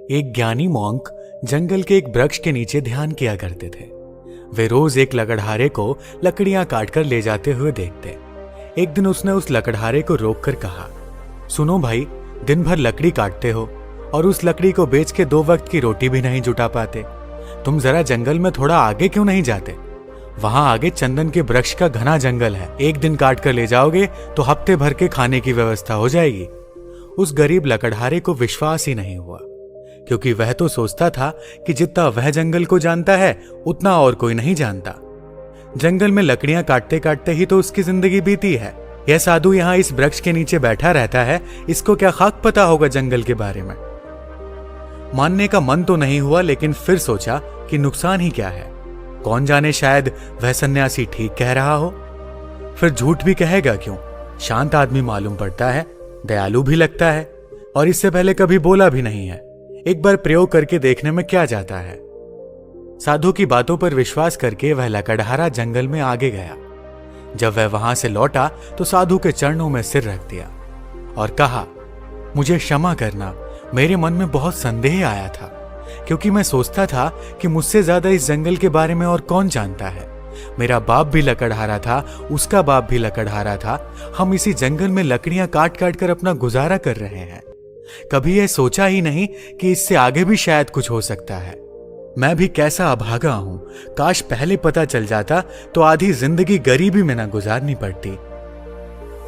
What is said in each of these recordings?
एक ज्ञानी मॉन्क जंगल के एक वृक्ष के नीचे ध्यान किया करते थे। वे रोज एक लकड़हारे को लकड़ियां काटकर ले जाते हुए देखते। एक दिन उसने उस लकड़हारे को रोककर कहा, सुनो भाई, दिन भर लकड़ी काटते हो और उस लकड़ी को बेच के 2 वक्त की रोटी भी नहीं जुटा पाते। तुम जरा जंगल में थोड़ा आगे क्यों नहीं जाते? वहां आगे चंदन के वृक्ष का घना जंगल है। एक दिन काट कर ले जाओगे तो हफ्ते भर के खाने की व्यवस्था हो जाएगी। उस गरीब लकड़हारे को विश्वास ही नहीं हुआ, क्योंकि वह तो सोचता था कि जितना वह जंगल को जानता है उतना और कोई नहीं जानता। जंगल में लकड़ियां काटते काटते ही तो उसकी जिंदगी बीती है। यह साधु यहाँ इस वृक्ष के नीचे बैठा रहता है, इसको क्या खाक पता होगा जंगल के बारे में। मानने का मन तो नहीं हुआ, लेकिन फिर सोचा कि नुकसान ही क्या है। कौन जाने, शायद वह सन्यासी ठीक कह रहा हो। फिर झूठ भी कहेगा क्यों? शांत आदमी मालूम पड़ता है, दयालु भी लगता है, और इससे पहले कभी बोला भी नहीं है। एक बार प्रयोग करके देखने में क्या जाता है। साधु की बातों पर विश्वास करके वह लकड़हारा जंगल में आगे गया। जब वह वहां से लौटा तो साधु के चरणों में सिर रख दिया और कहा, मुझे क्षमा करना, मेरे मन में बहुत संदेह आया था, क्योंकि मैं सोचता था कि मुझसे ज्यादा इस जंगल के बारे में और कौन जानता है। मेरा बाप भी लकड़हारा था, उसका बाप भी लकड़हारा था। हम इसी जंगल में लकड़ियां काट काट कर अपना गुजारा कर रहे हैं। कभी यह सोचा ही नहीं कि इससे आगे भी शायद कुछ हो सकता है। मैं भी कैसा अभागा हूं। काश पहले पता चल जाता तो आधी जिंदगी गरीबी में ना गुजारनी पड़ती।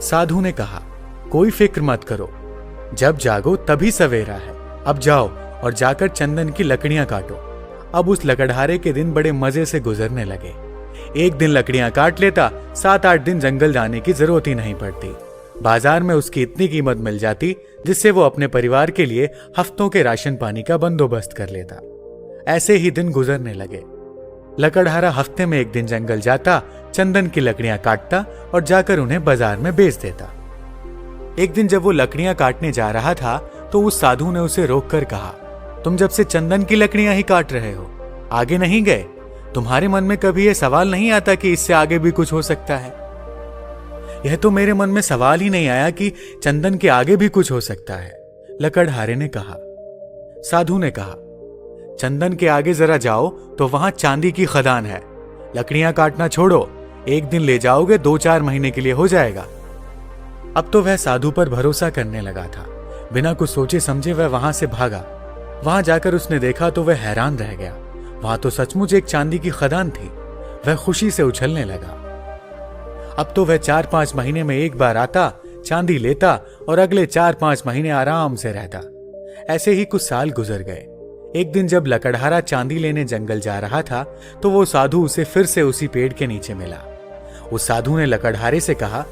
साधु ने कहा, कोई फिक्र मत करो, जब जागो तभी सवेरा है। अब जाओ और जाकर चंदन की लकड़ियां काटो। अब उस लकड़हारे के दिन बड़े मजे से गुजरने लगे। एक दिन लकड़ियां काट लेता, 7-8 दिन जंगल जाने की जरूरत ही नहीं पड़ती। बाजार में उसकी इतनी कीमत मिल जाती जिससे वो अपने परिवार के लिए हफ्तों के राशन पानी का बंदोबस्त कर लेता। ऐसे ही दिन गुजरने लगे। लकड़हारा हफ्ते में एक दिन जंगल जाता, चंदन की लकड़ियां काटता और जाकर उन्हें बाजार में बेच देता। एक दिन जब वो लकड़ियां काटने जा रहा था तो उस साधु ने उसे रोककर कहा, तुम जब से चंदन की लकड़ियां ही काट रहे हो, आगे नहीं गए? तुम्हारे मन में कभी यह सवाल नहीं आता कि इससे आगे भी कुछ हो सकता है? यह तो मेरे मन में सवाल ही नहीं आया कि चंदन के आगे भी कुछ हो सकता है, लकड़हारे ने कहा। साधु ने कहा, चंदन के आगे जरा जाओ तो वहां चांदी की खदान है। लकड़ियां काटना छोड़ो, एक दिन ले जाओगे, 2-4 महीने के लिए हो जाएगा। अब तो वह साधु पर भरोसा करने लगा था। बिना कुछ सोचे समझे वह वहां से भागा। वहां जाकर उसने देखा तो वह हैरान रह गया। वहां तो सचमुच एक चांदी की खदान थी। वह खुशी से उछलने लगा। अब तो वह 4-5 महीने में एक बार आता, चांदी लेता और अगले 4-5 महीने आराम से रहता। ऐसे ही कुछ साल गुजर गए। एक दिन जब लकड़हारा चांदी लेने जंगल जा रहा था तो वो साधु उसे फिर से उसी पेड़ के नीचे मिला। उस साधु ने लकड़हारे से कहा,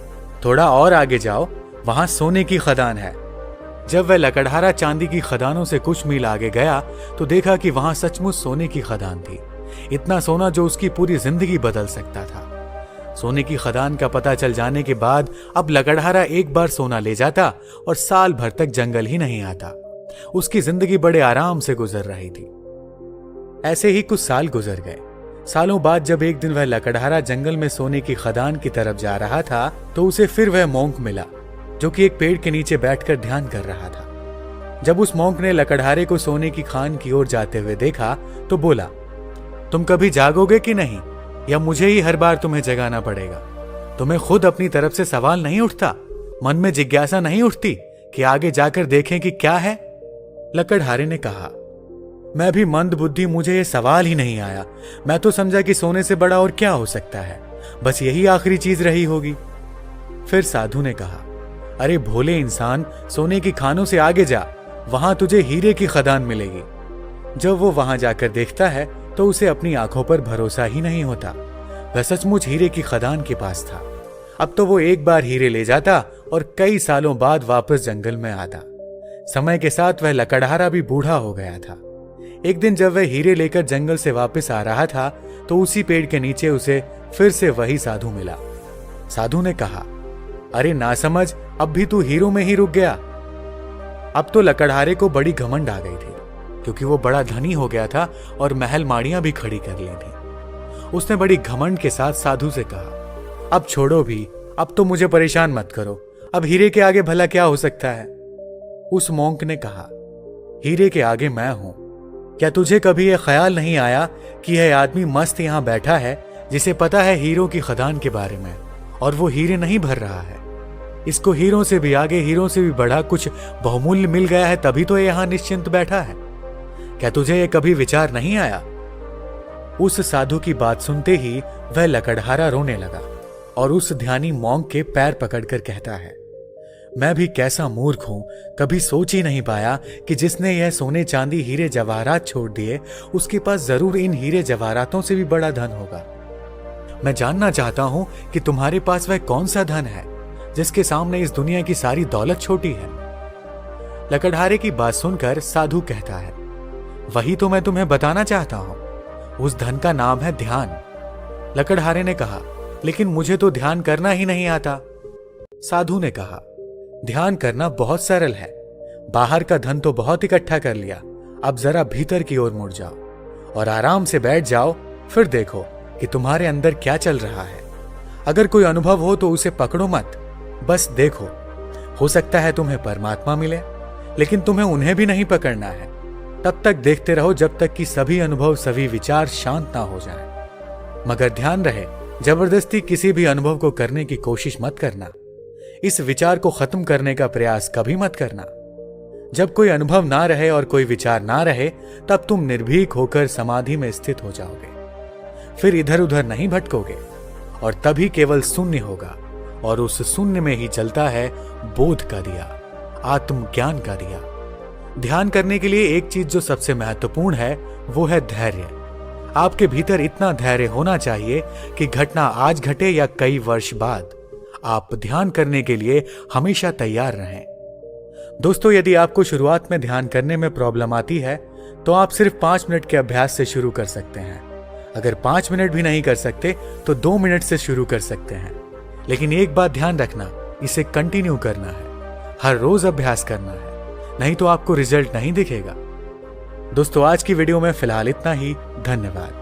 थोड़ा और आगे जाओ, वहां सोने की खदान है। जब वह लकड़हारा चांदी की खदानों से कुछ मील आगे गया तो देखा कि वहां सचमुच सोने की खदान थी। इतना सोना जो उसकी पूरी जिंदगी बदल सकता था। सोने की खदान का पता चल जाने के बाद अब लकड़हारा एक बार सोना ले जाता और साल भर तक जंगल ही नहीं आता। उसकी जिंदगी बड़े आराम से गुजर रही थी। ऐसे ही कुछ साल गुजर गए। सालों बाद जब एक दिन वह लकड़हारा जंगल में सोने की खदान की तरफ जा रहा था तो उसे फिर वह मॉन्क मिला, जो कि एक पेड़ के नीचे बैठकर ध्यान कर रहा था। जब उस मॉन्क ने लकड़हारे को सोने की खान की ओर जाते हुए देखा तो बोला, तुम कभी जागोगे कि नहीं, या मुझे ही हर बार तुम्हें जगाना पड़ेगा? तुम्हें खुद अपनी तरफ से सवाल नहीं उठता? मन में जिज्ञासा नहीं उठती कि आगे जाकर देखें कि क्या है? लकड़हारे ने कहा, मैं भी मंद बुद्धि, मुझे ये सवाल ही नहीं आया। मैं तो समझा कि सोने से बड़ा और क्या हो सकता है, बस यही आखिरी चीज रही होगी। फिर साधु ने कहा, अरे भोले इंसान, सोने की खानों से आगे जा, वहां तुझे हीरे की खदान मिलेगी। जब वो वहां जाकर देखता है तो उसे अपनी आंखों पर भरोसा ही नहीं होता। वह सचमुच हीरे की खदान के पास था। अब तो वो एक बार हीरे ले जाता और कई सालों बाद वापस जंगल में आता। समय के साथ वह लकड़हारा भी बूढ़ा हो गया था। एक दिन जब वह हीरे लेकर जंगल से वापस आ रहा था तो उसी पेड़ के नीचे उसे फिर से वही साधु मिला। साधु ने कहा, अरे नासमझ, अब भी तू हीरों में ही रुक गया। अब तो लकड़हारे को बड़ी घमंड आ गई थी, क्योंकि वो बड़ा धनी हो गया था और महल माड़ियां भी खड़ी कर ली थी। उसने बड़ी घमंड के साथ साधु से कहा, अब छोड़ो भी, अब तो मुझे परेशान मत करो। अब हीरे के आगे भला क्या हो सकता है? उस मॉन्क ने कहा, हीरे के आगे मैं हूं। क्या तुझे कभी यह ख्याल नहीं आया कि यह आदमी मस्त यहां बैठा है जिसे पता है हीरों की खदान के बारे में, और वो हीरे नहीं भर रहा है। इसको हीरों से भी आगे, हीरों से भी बड़ा कुछ बहुमूल्य मिल गया है, तभी तो यहां निश्चिंत बैठा है। क्या तुझे यह कभी विचार नहीं आया? उस साधु की बात सुनते ही वह लकड़हारा रोने लगा और उस ध्यानी मॉन्क के पैर पकड़कर कहता है, मैं भी कैसा मूर्ख हूं, कभी सोच ही नहीं पाया कि जिसने यह सोने चांदी हीरे जवाहरात छोड़ दिए उसके पास जरूर इन हीरे जवाहरातों से भी बड़ा धन होगा। मैं जानना चाहता हूं कि तुम्हारे पास वह कौन सा धन है जिसके सामने इस दुनिया की सारी दौलत छोटी है। लकड़हारे की बात सुनकर साधु कहता है, वही तो मैं तुम्हें बताना चाहता हूं, उस धन का नाम है ध्यान। लकड़हारे ने कहा, लेकिन मुझे तो ध्यान करना ही नहीं आता। साधु ने कहा, ध्यान करना बहुत सरल है। बाहर का धन तो बहुत इकट्ठा कर लिया, अब जरा भीतर की ओर मुड़ जाओ और आराम से बैठ जाओ, फिर देखो कि तुम्हारे अंदर क्या चल रहा है। अगर कोई अनुभव हो तो उसे पकड़ो मत, बस देखो। हो सकता है तुम्हें परमात्मा मिले, लेकिन तुम्हें उन्हें भी नहीं पकड़ना है। तब तक देखते रहो जब तक कि सभी अनुभव, सभी विचार शांत ना हो जाएं। मगर ध्यान रहे, जबरदस्ती किसी भी अनुभव को करने की कोशिश मत करना। इस विचार को खत्म करने का प्रयास कभी मत करना। जब कोई अनुभव ना रहे और कोई विचार ना रहे, तब तुम निर्भीक होकर समाधि में स्थित हो जाओगे। फिर इधर उधर नहीं भटकोगे और तभी केवल शून्य होगा, और उस शून्य में ही जलता है बोध का दिया, आत्मज्ञान का दिया। ध्यान करने के लिए एक चीज जो सबसे महत्वपूर्ण है वो है धैर्य। आपके भीतर इतना धैर्य होना चाहिए कि घटना आज घटे या कई वर्ष बाद, आप ध्यान करने के लिए हमेशा तैयार रहें। दोस्तों, यदि आपको शुरुआत में ध्यान करने में प्रॉब्लम आती है तो आप सिर्फ 5 मिनट के अभ्यास से शुरू कर सकते हैं। अगर 5 मिनट भी नहीं कर सकते तो 2 मिनट से शुरू कर सकते हैं। लेकिन एक बात ध्यान रखना, इसे कंटिन्यू करना है, हर रोज अभ्यास करना है, नहीं तो आपको रिजल्ट नहीं दिखेगा। दोस्तों, आज की वीडियो में फिलहाल इतना ही। धन्यवाद।